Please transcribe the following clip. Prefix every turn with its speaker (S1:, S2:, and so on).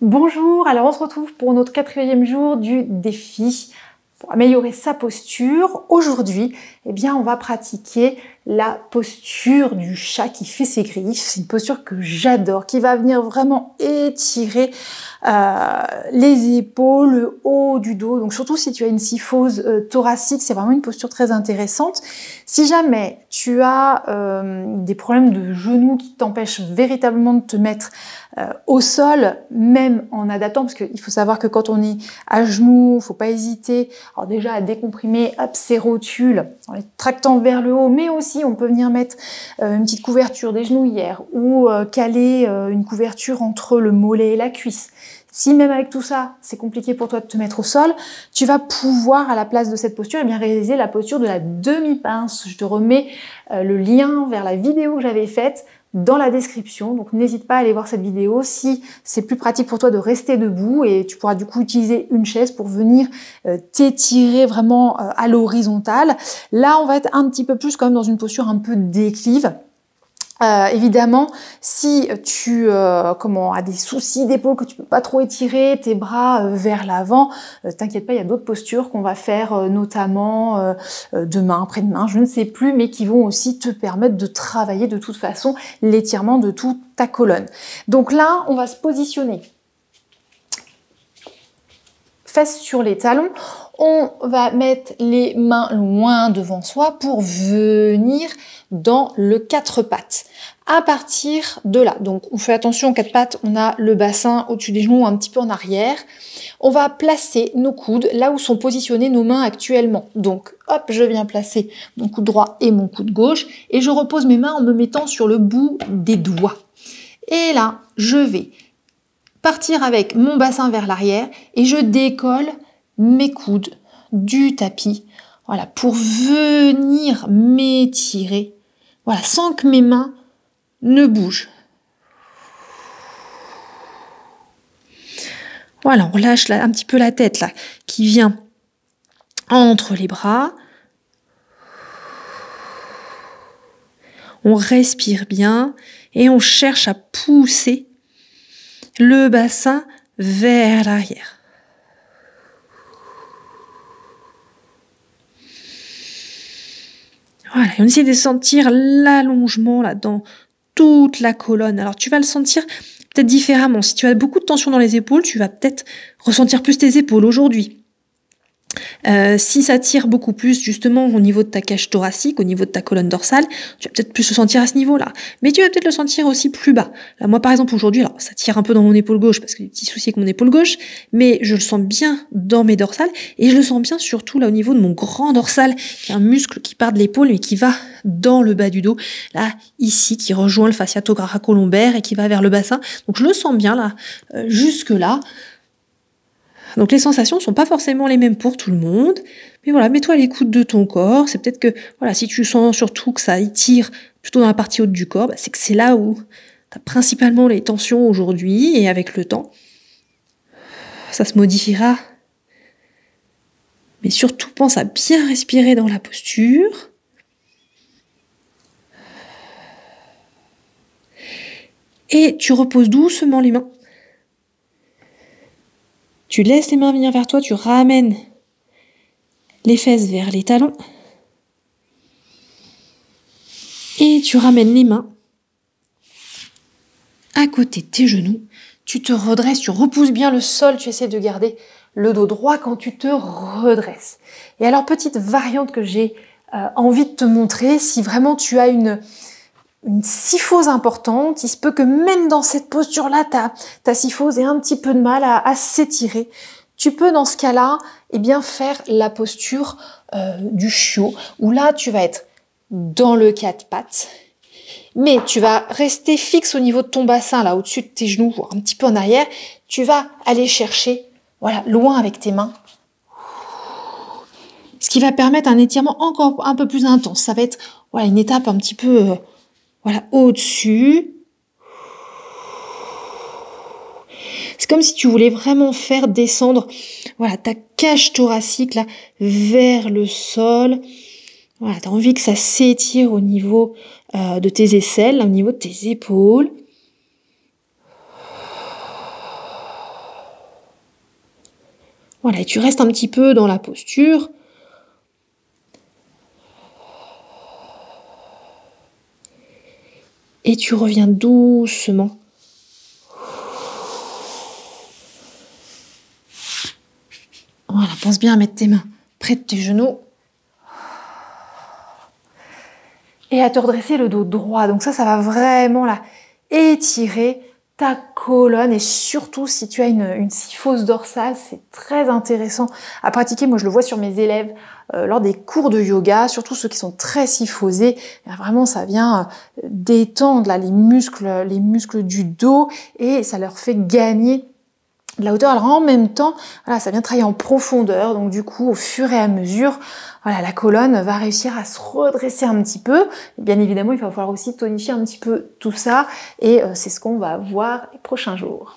S1: Bonjour, alors on se retrouve pour notre 4e jour du défi pour améliorer sa posture. Aujourd'hui, on va pratiquer la posture du chat qui fait ses griffes. C'est une posture que j'adore, qui va venir vraiment étirer les épaules, le haut du dos. Donc surtout si tu as une kyphose thoracique, c'est vraiment une posture très intéressante. Si jamais tu as des problèmes de genoux qui t'empêchent véritablement de te mettre au sol, même en adaptant, parce qu'il faut savoir que quand on est à genoux, faut pas hésiter, alors déjà à décomprimer ses rotules en les tractant vers le haut, mais aussi on peut venir mettre une petite couverture des genouillères ou caler une couverture entre le mollet et la cuisse. Si même avec tout ça, c'est compliqué pour toi de te mettre au sol, tu vas pouvoir, à la place de cette posture, réaliser la posture de la demi-pince. Je te remets le lien vers la vidéo que j'avais faite dans la description, donc n'hésite pas à aller voir cette vidéo si c'est plus pratique pour toi de rester debout, et tu pourras du coup utiliser une chaise pour venir t'étirer vraiment à l'horizontale. Là, on va être un petit peu plus quand même dans une posture un peu déclive. Évidemment, si tu as des soucis d'épaule, que tu peux pas trop étirer tes bras vers l'avant, t'inquiète pas, il y a d'autres postures qu'on va faire notamment demain, après-demain, je ne sais plus, mais qui vont aussi te permettre de travailler de toute façon l'étirement de toute ta colonne. Donc là, on va se positionner fesses sur les talons. On va mettre les mains loin devant soi pour venir dans le 4 pattes. À partir de là, donc on fait attention aux 4 pattes, on a le bassin au-dessus des genoux, un petit peu en arrière. On va placer nos coudes là où sont positionnées nos mains actuellement. Donc hop, je viens placer mon coude droit et mon coude gauche et je repose mes mains en me mettant sur le bout des doigts. Et là, je vais partir avec mon bassin vers l'arrière et je décolle mes coudes du tapis, voilà, pour venir m'étirer, voilà, sans que mes mains ne bougent. Voilà, on relâche là, un petit peu la tête là, qui vient entre les bras. On respire bien et on cherche à pousser le bassin vers l'arrière. Voilà, et on essaie de sentir l'allongement là dans toute la colonne. Alors tu vas le sentir peut-être différemment. Si tu as beaucoup de tension dans les épaules, tu vas peut-être ressentir plus tes épaules aujourd'hui. Si ça tire beaucoup plus justement au niveau de ta cage thoracique, au niveau de ta colonne dorsale, tu vas peut-être plus le sentir à ce niveau-là. Mais tu vas peut-être le sentir aussi plus bas. Là, moi par exemple aujourd'hui, alors ça tire un peu dans mon épaule gauche parce que j'ai des petits soucis avec mon épaule gauche, mais je le sens bien dans mes dorsales et je le sens bien surtout là au niveau de mon grand dorsal, qui est un muscle qui part de l'épaule mais qui va dans le bas du dos, là ici, qui rejoint le fascia thoracolombaire et qui va vers le bassin. Donc je le sens bien là, jusque là. Donc les sensations sont pas forcément les mêmes pour tout le monde, mais voilà, mets-toi à l'écoute de ton corps. C'est peut-être que, voilà, si tu sens surtout que ça étire plutôt dans la partie haute du corps, c'est que c'est là où tu as principalement les tensions aujourd'hui, et avec le temps, ça se modifiera. Mais surtout, pense à bien respirer dans la posture. Et tu reposes doucement les mains. Tu laisses les mains venir vers toi, tu ramènes les fesses vers les talons. Et tu ramènes les mains à côté de tes genoux. Tu te redresses, tu repousses bien le sol, tu essaies de garder le dos droit quand tu te redresses. Et alors, petite variante que j'ai envie de te montrer, si vraiment tu as une kyphose importante, il se peut que même dans cette posture-là, ta kyphose ait un petit peu de mal à s'étirer. Tu peux dans ce cas-là faire la posture du chiot, où là tu vas être dans le 4 pattes, mais tu vas rester fixe au niveau de ton bassin, là au-dessus de tes genoux, voire un petit peu en arrière. Tu vas aller chercher, voilà, loin avec tes mains, ce qui va permettre un étirement encore un peu plus intense. Ça va être, voilà, une étape un petit peu au-dessus. C'est comme si tu voulais vraiment faire descendre, voilà, ta cage thoracique là vers le sol. Voilà, tu as envie que ça s'étire au niveau de tes aisselles, au niveau de tes épaules. Voilà, et tu restes un petit peu dans la posture. Et tu reviens doucement. Voilà, pense bien à mettre tes mains près de tes genoux. Et à te redresser le dos droit. Donc ça va vraiment là étirer ta colonne, et surtout si tu as une syphose dorsale, c'est très intéressant à pratiquer. Moi je le vois sur mes élèves lors des cours de yoga, surtout ceux qui sont très syphosés. Vraiment ça vient détendre là, les muscles du dos, et ça leur fait gagner de la hauteur. Alors en même temps, voilà, ça vient travailler en profondeur, donc du coup au fur et à mesure, voilà, la colonne va réussir à se redresser un petit peu. Et bien évidemment, il va falloir aussi tonifier un petit peu tout ça, et c'est ce qu'on va voir les prochains jours.